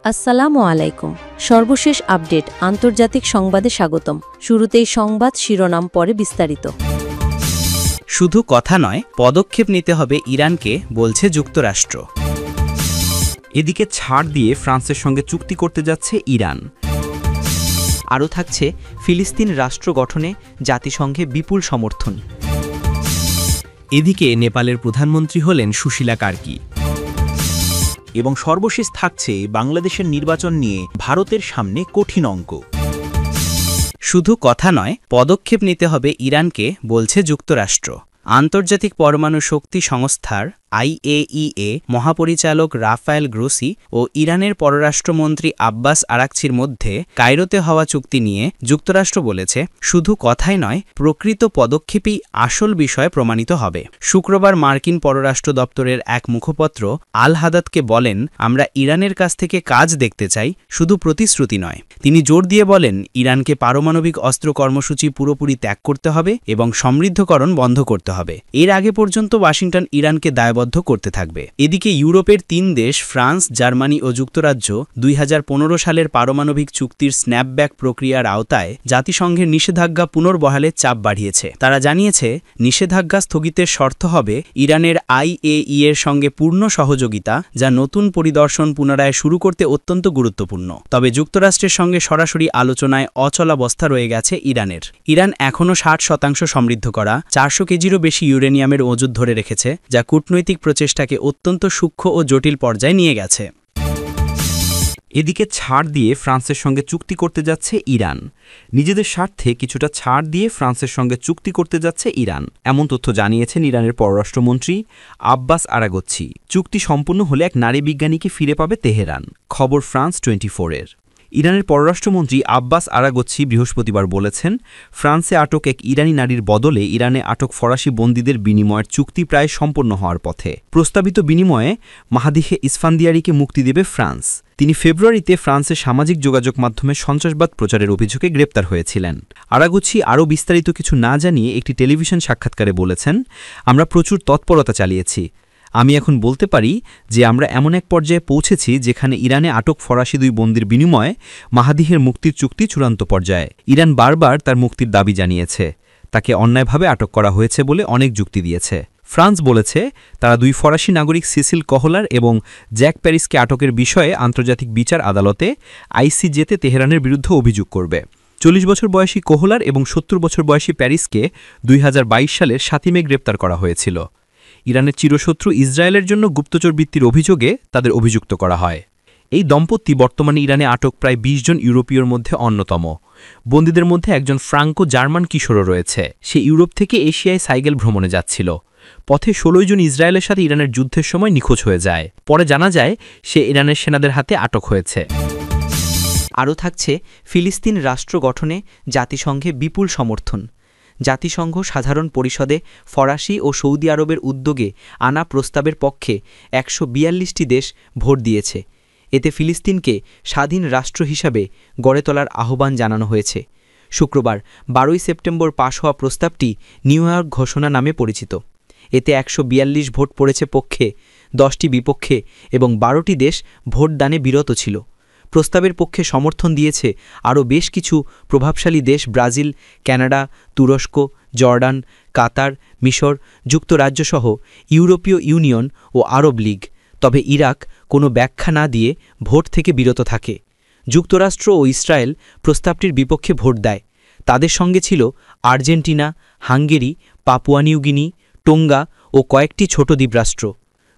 আসসালামু আলাইকুম। সর্বশেষ আপডেট আন্তর্জাতিক সংবাদে স্বাগতম। শুরুতেই সংবাদ শিরোনাম, পরে বিস্তারিত। শুধু কথা নয়, পদক্ষেপ নিতে হবে ইরানকে, বলছে যুক্তরাষ্ট্র। এদিকে ছাড় দিয়ে ফ্রান্সের সঙ্গে চুক্তি করতে যাচ্ছে ইরান। আরও থাকছে ফিলিস্তিন রাষ্ট্র গঠনে জাতিসংঘে বিপুল সমর্থন। এদিকে নেপালের প্রধানমন্ত্রী হলেন সুশীলা কার্কি। এবং সর্বশেষ থাকছে বাংলাদেশের নির্বাচন নিয়ে ভারতের সামনে কঠিন অঙ্ক। শুধু কথা নয়, পদক্ষেপ নিতে হবে ইরানকে, বলছে যুক্তরাষ্ট্র। আন্তর্জাতিক পরমাণু শক্তি সংস্থার IAEA মহাপরিচালক রাফায়েল গ্রোসি ও ইরানের পররাষ্ট্রমন্ত্রী আব্বাস আরাকচির মধ্যে কায়রোতে হওয়া চুক্তি নিয়ে যুক্তরাষ্ট্র বলেছে, শুধু কথাই নয়, প্রকৃত পদক্ষেপই আসল বিষয়ে প্রমাণিত হবে। শুক্রবার মার্কিন পররাষ্ট্র দপ্তরের এক মুখপত্র আল হাদাদকে বলেন, আমরা ইরানের কাছ থেকে কাজ দেখতে চাই, শুধু প্রতিশ্রুতি নয়। তিনি জোর দিয়ে বলেন, ইরানকে পারমাণবিক অস্ত্র কর্মসূচি পুরোপুরি ত্যাগ করতে হবে এবং সমৃদ্ধকরণ বন্ধ করতে হবে। এর আগে পর্যন্ত ওয়াশিংটন ইরানকে দায়বদ্ধ করতে থাকবে। এদিকে ইউরোপের 3 দেশ ফ্রান্স, জার্মানি ও যুক্তরাজ্য 2015 সালের পারমাণবিক চুক্তির স্ন্যাপব্যাক প্রক্রিয়ার আওতায় জাতিসংঘের নিষেধাজ্ঞা পুনর্বহালের চাপ বাড়িয়েছে। তারা জানিয়েছে, নিষেধাজ্ঞা স্থগিতের শর্ত হবে ইরানের IAEA এর সঙ্গে পূর্ণ সহযোগিতা, যা নতুন পরিদর্শন পুনরায় শুরু করতে অত্যন্ত গুরুত্বপূর্ণ। তবে যুক্তরাষ্ট্রের সঙ্গে সরাসরি আলোচনায় অচলাবস্থা রয়ে গেছে ইরানের। ইরান এখনও 60% সমৃদ্ধ করা 400 কেজিরও বেশি ইউরেনিয়ামের মজুদ ধরে রেখেছে, যা কূটনৈতিক প্রচেষ্টাকে অত্যন্ত সূক্ষ্ম ও জটিল পর্যায়ে নিয়ে গেছে। এদিকে ছাড় দিয়ে ফ্রান্সের সঙ্গে চুক্তি করতে যাচ্ছে ইরান। নিজেদের স্বার্থে কিছুটা ছাড় দিয়ে ফ্রান্সের সঙ্গে চুক্তি করতে যাচ্ছে ইরান, এমন তথ্য জানিয়েছেন ইরানের পররাষ্ট্রমন্ত্রী আব্বাস আরাগচ্চি। চুক্তি সম্পূর্ণ হলে এক নারী বিজ্ঞানীকে ফিরে পাবে তেহরান। খবর ফ্রান্স 24-এর। ইরানের পররাষ্ট্রমন্ত্রী আব্বাস আরাগচ্চি বৃহস্পতিবার বলেছেন, ফ্রান্সে আটক এক ইরানি নারীর বদলে ইরানে আটক ফরাসি বন্দীদের বিনিময়ের চুক্তি প্রায় সম্পন্ন হওয়ার পথে। প্রস্তাবিত বিনিময়ে মাহাদিহে ইসফান্দিয়ারিকে মুক্তি দেবে ফ্রান্স। তিনি ফেব্রুয়ারিতে ফ্রান্সের সামাজিক যোগাযোগ মাধ্যমে সন্ত্রাসবাদ প্রচারের অভিযোগে গ্রেপ্তার হয়েছিলেন। আরাগচ্চি আরও বিস্তারিত কিছু না জানিয়ে একটি টেলিভিশন সাক্ষাৎকারে বলেছেন, আমরা প্রচুর তৎপরতা চালিয়েছি। আমি এখন বলতে পারি যে আমরা এমন এক পর্যায়ে পৌঁছেছি যেখানে ইরানে আটক ফরাসি 2 বন্দির বিনিময়ে মাহাদিহের মুক্তির চুক্তি চূড়ান্ত পর্যায়ে। ইরান বারবার তার মুক্তির দাবি জানিয়েছে। তাকে অন্যায়ভাবে আটক করা হয়েছে বলে অনেক যুক্তি দিয়েছে। ফ্রান্স বলেছে, তারা 2 ফরাসি নাগরিক সিসিল কহলার এবং জ্যাক প্যারিসকে আটকের বিষয়ে আন্তর্জাতিক বিচার আদালতে ICJতে তেহরানের বিরুদ্ধে অভিযোগ করবে। 40 বছর বয়সী কোহলার এবং 70 বছর বয়সী প্যারিসকে 2022 সালের 7 মে গ্রেপ্তার করা হয়েছিল। ইরানের চিরশত্রু ইসরায়েলের জন্য গুপ্তচর বৃত্তির অভিযোগে তাদের অভিযুক্ত করা হয়। এই দম্পতি বর্তমানে ইরানে আটক প্রায় 20 জন ইউরোপীয়র মধ্যে অন্যতম। বন্দীদের মধ্যে একজন ফ্রাঙ্কো জার্মান কিশোরও রয়েছে। সে ইউরোপ থেকে এশিয়ায় সাইকেল ভ্রমণে যাচ্ছিল। পথে 16 জন ইসরায়েলের সাথে ইরানের যুদ্ধের সময় নিখোঁজ হয়ে যায়। পরে জানা যায় সে ইরানের সেনাদের হাতে আটক হয়েছে। আরও থাকছে ফিলিস্তিন রাষ্ট্র গঠনে জাতিসংঘে বিপুল সমর্থন। জাতিসংঘ সাধারণ পরিষদে ফরাসি ও সৌদি আরবের উদ্যোগে আনা প্রস্তাবের পক্ষে 142টি দেশ ভোট দিয়েছে। এতে ফিলিস্তিনকে স্বাধীন রাষ্ট্র হিসাবে গড়ে তোলার আহ্বান জানানো হয়েছে। শুক্রবার 12 সেপ্টেম্বর পাশ হওয়া প্রস্তাবটি নিউ ইয়র্ক ঘোষণা নামে পরিচিত। এতে 142 ভোট পড়েছে পক্ষে, 10টি বিপক্ষে এবং 12টি দেশ ভোটদানে বিরত ছিল। প্রস্তাবের পক্ষে সমর্থন দিয়েছে আরও বেশ কিছু প্রভাবশালী দেশ, ব্রাজিল, কানাডা, তুরস্ক, জর্ডান, কাতার, মিশর, যুক্তরাজ্যসহ ইউরোপীয় ইউনিয়ন ও আরব লীগ। তবে ইরাক কোনো ব্যাখ্যা না দিয়ে ভোট থেকে বিরত থাকে। যুক্তরাষ্ট্র ও ইসরায়েল প্রস্তাবটির বিপক্ষে ভোট দেয়। তাদের সঙ্গে ছিল Argentina, Hungary, Papua New Guinea, Tonga ও কয়েকটি ছোট দ্বীপরাষ্ট্র।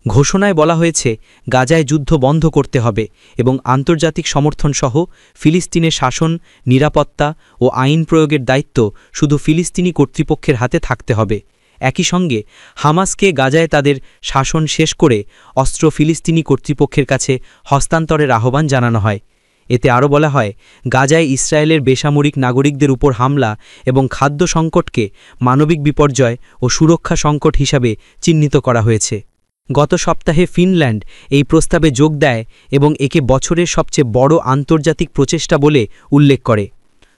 ঘোষণায় বলা হয়েছে, গাজায় যুদ্ধ বন্ধ করতে হবে এবং আন্তর্জাতিক সমর্থনসহ ফিলিস্তিনের শাসন, নিরাপত্তা ও আইন প্রয়োগের দায়িত্ব শুধু ফিলিস্তিনি কর্তৃপক্ষের হাতে থাকতে হবে। একই সঙ্গে হামাসকে গাজায় তাদের শাসন শেষ করে অস্ত্র ফিলিস্তিনি কর্তৃপক্ষের কাছে হস্তান্তরের আহ্বান জানানো হয়। এতে আরও বলা হয়, গাজায় ইসরায়েলের বেসামরিক নাগরিকদের উপর হামলা এবং খাদ্য সংকটকে মানবিক বিপর্যয় ও সুরক্ষা সংকট হিসাবে চিহ্নিত করা হয়েছে। গত সপ্তাহে ফিনল্যান্ড এই প্রস্তাবে যোগ দেয় এবং একে বছরের সবচেয়ে বড় আন্তর্জাতিক প্রচেষ্টা বলে উল্লেখ করে।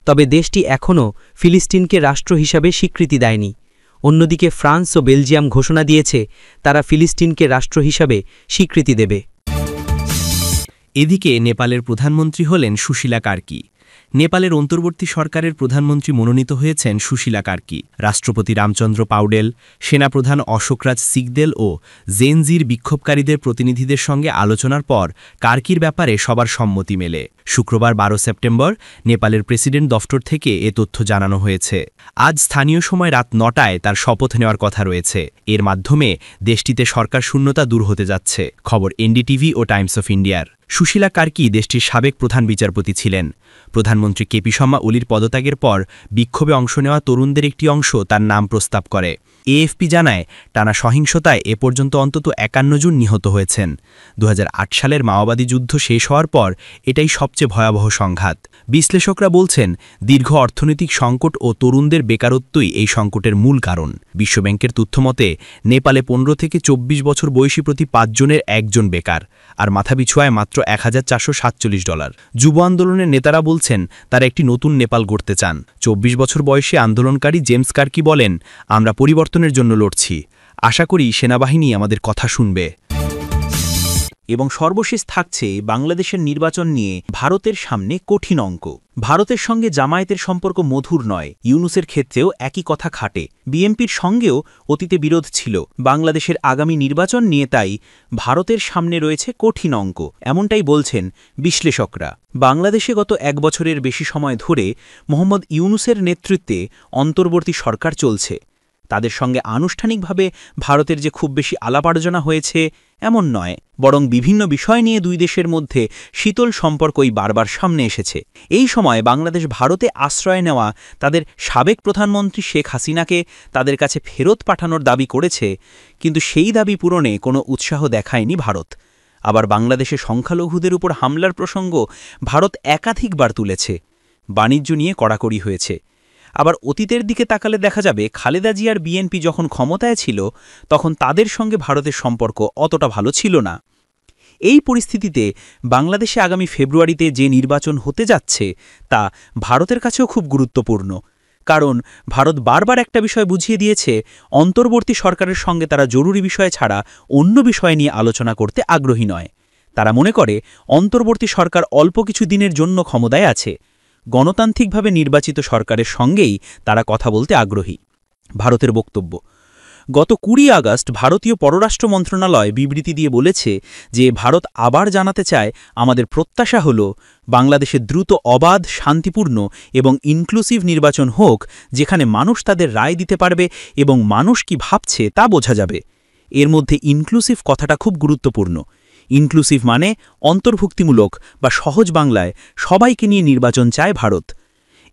তবে দেশটি এখনও ফিলিস্তিনকে রাষ্ট্র হিসাবে স্বীকৃতি দেয়নি। অন্যদিকে ফ্রান্স ও বেলজিয়াম ঘোষণা দিয়েছে তারা ফিলিস্তিনকে রাষ্ট্র হিসাবে স্বীকৃতি দেবে। এদিকে নেপালের প্রধানমন্ত্রী হলেন সুশীলা কার্কি। নেপালের অন্তর্বর্তী সরকারের প্রধানমন্ত্রী মনোনীত হয়েছেন সুশীলা কার্কি। রাষ্ট্রপতি রামচন্দ্র পাউডেল, সেনাপ্রধান অশোকরাজ সিগদেল ও জেনজির বিক্ষোভকারীদের প্রতিনিধিদের সঙ্গে আলোচনার পর কার্কির ব্যাপারে সবার সম্মতি মেলে। শুক্রবার 12 সেপ্টেম্বর নেপালের প্রেসিডেন্ট দফতর থেকে এ তথ্য জানানো হয়েছে। আজ স্থানীয় সময় রাত 9টায় তার শপথ নেওয়ার কথা রয়েছে। এর মাধ্যমে দেশটিতে সরকার শূন্যতা দূর হতে যাচ্ছে। খবর এনডিটিভি ও টাইমস অফ ইন্ডিয়ার। সুশীলা কার্কি দেশটির সাবেক প্রধান বিচারপতি ছিলেন। প্রধানমন্ত্রী কেপি শর্মা ওলির পদত্যাগের পর বিক্ষোভে অংশ নেওয়া তরুণদের একটি অংশ তার নাম প্রস্তাব করে। এএফপি জানায়, টানা সহিংসতায় এ পর্যন্ত অন্তত 51 জন নিহত হয়েছেন। 2008 সালের মাওবাদী যুদ্ধ শেষ হওয়ার পর এটাই সবচেয়ে ভয়াবহ সংঘাত। বিশ্লেষকরা বলছেন, দীর্ঘ অর্থনৈতিক সংকট ও তরুণদের বেকারত্বই এই সংকটের মূল কারণ। বিশ্বব্যাংকের তথ্যমতে নেপালে 15 থেকে 24 বছর বয়সী প্রতি 5 জনের 1 জন বেকার, আর মাথাপিছু আয় মাত্র $1447। যুব আন্দোলনের নেতারা বলছেন, তারা একটি নতুন নেপাল গড়তে চান। 24 বছর বয়সী আন্দোলনকারী জেমস কার্কি বলেন, আমরা পরিবর্তনের জন্য লড়ছি। আশা করি সেনাবাহিনী আমাদের কথা শুনবে। এবং সর্বশেষ থাকছে বাংলাদেশের নির্বাচন নিয়ে ভারতের সামনে কঠিন অঙ্ক। ভারতের সঙ্গে জামায়াতের সম্পর্ক মধুর নয়, ইউনূসের ক্ষেত্রেও একই কথা খাটে। বিএনপির সঙ্গেও অতীতে বিরোধ ছিল। বাংলাদেশের আগামী নির্বাচন নিয়ে তাই ভারতের সামনে রয়েছে কঠিন অঙ্ক, এমনটাই বলছেন বিশ্লেষকরা। বাংলাদেশে গত 1 বছরের বেশি সময় ধরে মোহাম্মদ ইউনূসের নেতৃত্বে অন্তর্বর্তী সরকার চলছে। তাদের সঙ্গে আনুষ্ঠানিকভাবে ভারতের যে খুব বেশি আলাপ আলোচনা হয়েছে এমন নয়, বরং বিভিন্ন বিষয় নিয়ে দুই দেশের মধ্যে শীতল সম্পর্কই বারবার সামনে এসেছে। এই সময় বাংলাদেশ ভারতে আশ্রয় নেওয়া তাদের সাবেক প্রধানমন্ত্রী শেখ হাসিনাকে তাদের কাছে ফেরত পাঠানোর দাবি করেছে, কিন্তু সেই দাবি পূরণে কোনো উৎসাহ দেখায়নি ভারত। আবার বাংলাদেশে সংখ্যালঘুদের উপর হামলার প্রসঙ্গ ভারত একাধিকবার তুলেছে। বাণিজ্য নিয়ে কড়াকড়ি হয়েছে। আবার অতীতের দিকে তাকালে দেখা যাবে, খালেদা জিয়ার বিএনপি যখন ক্ষমতায় ছিল তখন তাদের সঙ্গে ভারতের সম্পর্ক অতটা ভালো ছিল না। এই পরিস্থিতিতে বাংলাদেশে আগামী ফেব্রুয়ারিতে যে নির্বাচন হতে যাচ্ছে তা ভারতের কাছেও খুব গুরুত্বপূর্ণ। কারণ ভারত বারবার একটা বিষয় বুঝিয়ে দিয়েছে, অন্তর্বর্তী সরকারের সঙ্গে তারা জরুরি বিষয় ছাড়া অন্য বিষয় নিয়ে আলোচনা করতে আগ্রহী নয়। তারা মনে করে অন্তর্বর্তী সরকার অল্প কিছু দিনের জন্য ক্ষমতায় আছে। গণতান্ত্রিকভাবে নির্বাচিত সরকারের সঙ্গেই তারা কথা বলতে আগ্রহী। ভারতের বক্তব্য, গত 20 আগস্ট ভারতীয় পররাষ্ট্র মন্ত্রণালয় বিবৃতি দিয়ে বলেছে যে ভারত আবার জানাতে চায়, আমাদের প্রত্যাশা হল বাংলাদেশে দ্রুত অবাধ, শান্তিপূর্ণ এবং ইনক্লুসিভ নির্বাচন হোক, যেখানে মানুষ তাদের রায় দিতে পারবে এবং মানুষ কি ভাবছে তা বোঝা যাবে। এর মধ্যে ইনক্লুসিভ কথাটা খুব গুরুত্বপূর্ণ। ইনক্লুসিভ মানে অন্তর্ভুক্তিমূলক বা সহজ বাংলায় সবাইকে নিয়ে নির্বাচন চায় ভারত।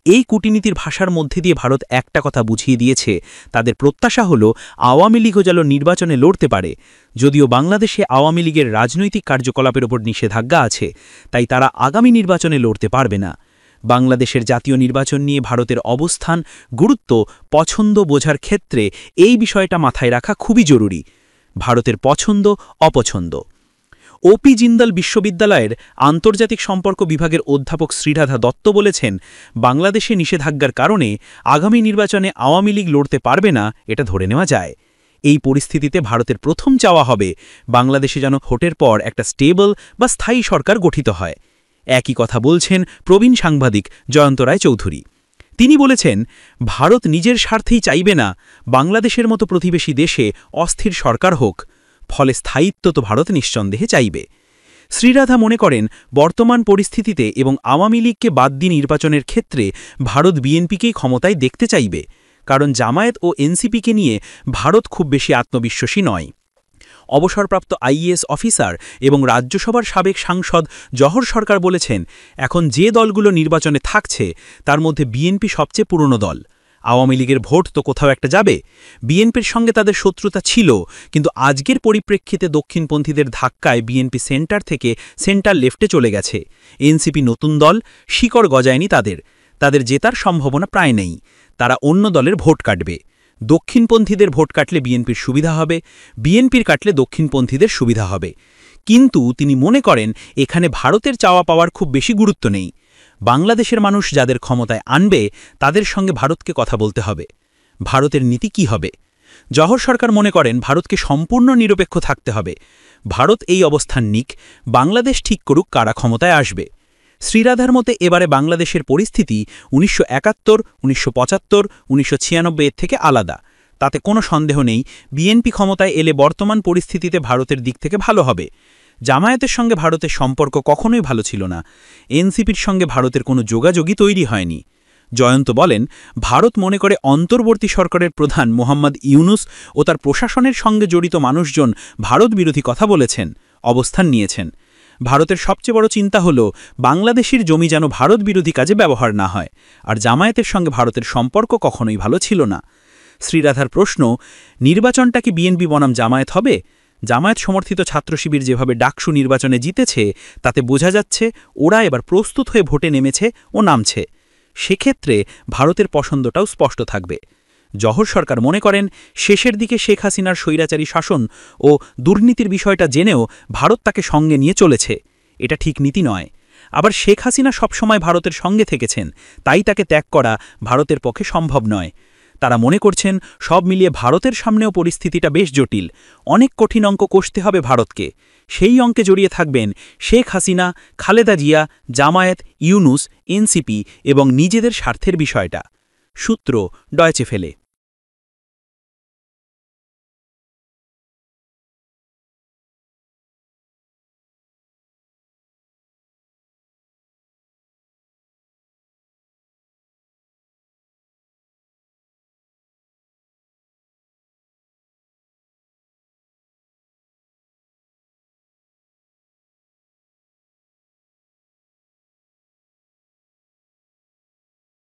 এই কূটনীতির ভাষার মধ্যে দিয়ে ভারত একটা কথা বুঝিয়ে দিয়েছে, তাদের প্রত্যাশা হল আওয়ামী লীগও যেন নির্বাচনে লড়তে পারে। যদিও বাংলাদেশে আওয়ামী লীগের রাজনৈতিক কার্যকলাপের ওপর নিষেধাজ্ঞা আছে, তাই তারা আগামী নির্বাচনে লড়তে পারবে না। বাংলাদেশের জাতীয় নির্বাচন নিয়ে ভারতের অবস্থান, গুরুত্ব, পছন্দ বোঝার ক্ষেত্রে এই বিষয়টা মাথায় রাখা খুবই জরুরি। ভারতের পছন্দ অপছন্দ। ওপি জিন্দাল বিশ্ববিদ্যালয়ের আন্তর্জাতিক সম্পর্ক বিভাগের অধ্যাপক শ্রীরাধা দত্ত বলেছেন, বাংলাদেশে নিষেধাজ্ঞার কারণে আগামী নির্বাচনে আওয়ামী লীগ লড়তে পারবে না, এটা ধরে নেওয়া যায়। এই পরিস্থিতিতে ভারতের প্রথম চাওয়া হবে বাংলাদেশে যেন ভোটের পর একটা স্টেবল বা স্থায়ী সরকার গঠিত হয়। একই কথা বলছেন প্রবীণ সাংবাদিক জয়ন্ত রায় চৌধুরী। তিনি বলেছেন, ভারত নিজের স্বার্থেই চাইবে না বাংলাদেশের মতো প্রতিবেশী দেশে অস্থির সরকার হোক, ফলে স্থায়িত্ব তো ভারত নিঃসন্দেহে চাইবে। শ্রীরাধা মনে করেন, বর্তমান পরিস্থিতিতে এবং আওয়ামী লীগকে বাদ দিয়ে নির্বাচনের ক্ষেত্রে ভারত বিএনপিকেই ক্ষমতায় দেখতে চাইবে, কারণ জামায়াত ও এনসিপিকে নিয়ে ভারত খুব বেশি আত্মবিশ্বাসী নয়। অবসরপ্রাপ্ত আইএএস অফিসার এবং রাজ্যসভার সাবেক সাংসদ জহর সরকার বলেছেন, এখন যে দলগুলো নির্বাচনে থাকছে তার মধ্যে বিএনপি সবচেয়ে পুরনো দল। আওয়ামী লীগের ভোট তো কোথাও একটা যাবে। বিএনপির সঙ্গে তাদের শত্রুতা ছিল, কিন্তু আজকের পরিপ্রেক্ষিতে দক্ষিণপন্থীদের ধাক্কায় বিএনপি সেন্টার থেকে সেন্টার লেফটে চলে গেছে। এনসিপি নতুন দল, শিকড় গজায়নি তাদের জেতার সম্ভাবনা প্রায় নেই। তারা অন্য দলের ভোট কাটবে। দক্ষিণপন্থীদের ভোট কাটলে বিএনপির সুবিধা হবে, বিএনপির কাটলে দক্ষিণপন্থীদের সুবিধা হবে। কিন্তু তিনি মনে করেন, এখানে ভারতের চাওয়া পাওয়ার খুব বেশি গুরুত্ব নেই। বাংলাদেশের মানুষ যাদের ক্ষমতায় আনবে তাদের সঙ্গে ভারতকে কথা বলতে হবে। ভারতের নীতি কি হবে? জহর সরকার মনে করেন, ভারতকে সম্পূর্ণ নিরপেক্ষ থাকতে হবে। ভারত এই অবস্থান নিক, বাংলাদেশ ঠিক করুক কারা ক্ষমতায় আসবে। শ্রীরাধার মতে এবারে বাংলাদেশের পরিস্থিতি 1971, 1975, 1996 এর থেকে আলাদা। তাতে কোনো সন্দেহ নেই বিএনপি ক্ষমতায় এলে বর্তমান পরিস্থিতিতে ভারতের দিক থেকে ভালো হবে। জামায়াতের সঙ্গে ভারতের সম্পর্ক কখনোই ভালো ছিল না। এনসিপির সঙ্গে ভারতের কোনো যোগাযোগই তৈরি হয়নি। জয়ন্ত বলেন, ভারত মনে করে অন্তর্বর্তী সরকারের প্রধান মোহাম্মদ ইউনুস ও তার প্রশাসনের সঙ্গে জড়িত মানুষজন ভারত বিরোধী কথা বলেছেন, অবস্থান নিয়েছেন। ভারতের সবচেয়ে বড় চিন্তা হল বাংলাদেশের জমি যেন ভারত বিরোধী কাজে ব্যবহার না হয়। আর জামায়াতের সঙ্গে ভারতের সম্পর্ক কখনোই ভালো ছিল না। শ্রীরাধার প্রশ্ন, নির্বাচনটা কি বিএনপি বনাম জামায়াত হবে? জামায়াত সমর্থিত ছাত্র শিবির যেভাবে ডাকসু নির্বাচনে জিতেছে তাতে বোঝা যাচ্ছে ওরা এবার প্রস্তুত হয়ে ভোটে নেমেছে ও নামছে। সেক্ষেত্রে ভারতের পছন্দটাও স্পষ্ট থাকবে। জহর সরকার মনে করেন শেষের দিকে শেখ হাসিনার স্বৈরাচারী শাসন ও দুর্নীতির বিষয়টা জেনেও ভারত তাকে সঙ্গে নিয়ে চলেছে। এটা ঠিক নীতি নয়। আবার শেখ হাসিনা সবসময় ভারতের সঙ্গে থেকেছেন, তাই তাকে ত্যাগ করা ভারতের পক্ষে সম্ভব নয়। তারা মনে করছেন সব মিলিয়ে ভারতের সামনেও পরিস্থিতিটা বেশ জটিল, অনেক কঠিন অঙ্ক কষতে হবে ভারতকে। সেই অঙ্কে জড়িয়ে থাকবেন শেখ হাসিনা, খালেদা জিয়া, জামায়াত, ইউনুস, এনসিপি এবং নিজেদের স্বার্থের বিষয়টা। সূত্র ডয়েচে ভেলে।